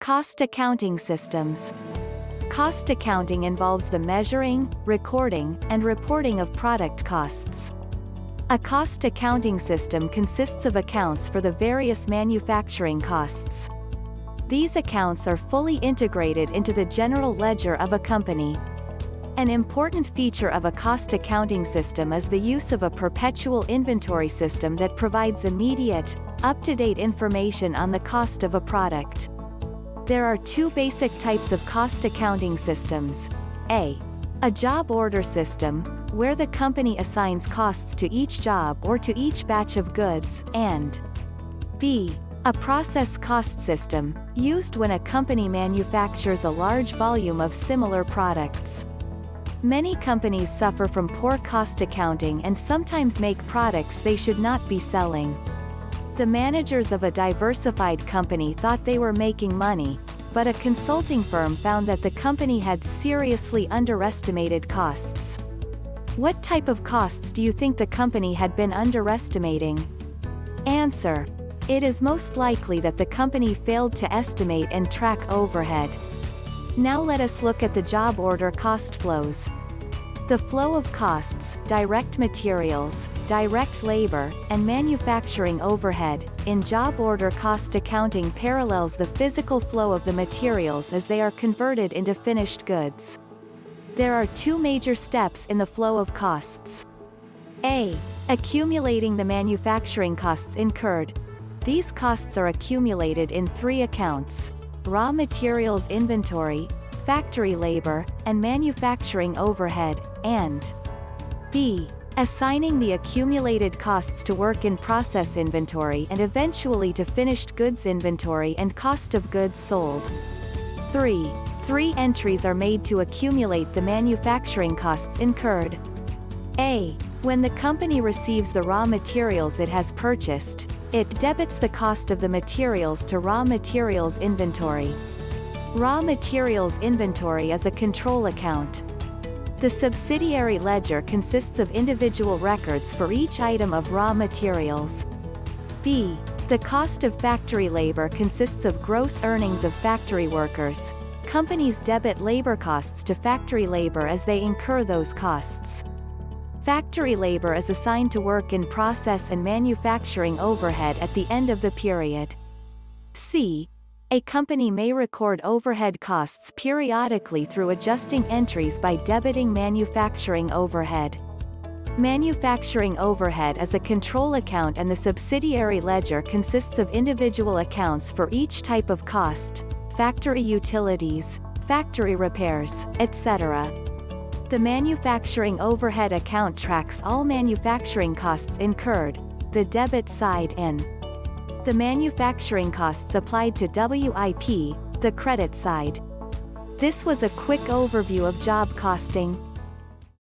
Cost accounting systems. Cost accounting involves the measuring, recording, and reporting of product costs. A cost accounting system consists of accounts for the various manufacturing costs. These accounts are fully integrated into the general ledger of a company. An important feature of a cost accounting system is the use of a perpetual inventory system that provides immediate, up-to-date information on the cost of a product. There are two basic types of cost accounting systems. A job order system, where the company assigns costs to each job or to each batch of goods, and B, a process cost system, used when a company manufactures a large volume of similar products. Many companies suffer from poor cost accounting and sometimes make products they should not be selling. The managers of a diversified company thought they were making money, but a consulting firm found that the company had seriously underestimated costs. What type of costs do you think the company had been underestimating? Answer: it is most likely that the company failed to estimate and track overhead. Now let us look at the job order cost flows. The flow of costs, direct materials, direct labor, and manufacturing overhead, in job order cost accounting parallels the physical flow of the materials as they are converted into finished goods. There are two major steps in the flow of costs. A. Accumulating the manufacturing costs incurred. These costs are accumulated in three accounts: raw materials inventory, factory labor, and manufacturing overhead, and B. Assigning the accumulated costs to work in process inventory and eventually to finished goods inventory and cost of goods sold. 3. Three entries are made to accumulate the manufacturing costs incurred. A. When the company receives the raw materials it has purchased, it debits the cost of the materials to raw materials inventory. Raw materials inventory is a control account. The subsidiary ledger consists of individual records for each item of raw materials. B. The cost of factory labor consists of gross earnings of factory workers. Companies debit labor costs to factory labor as they incur those costs. Factory labor is assigned to work in process and manufacturing overhead at the end of the period. C. A company may record overhead costs periodically through adjusting entries by debiting manufacturing overhead. Manufacturing overhead is a control account and the subsidiary ledger consists of individual accounts for each type of cost: factory utilities, factory repairs, etc. The manufacturing overhead account tracks all manufacturing costs incurred, the debit side, and the manufacturing costs applied to WIP, the credit side. This was a quick overview of job costing.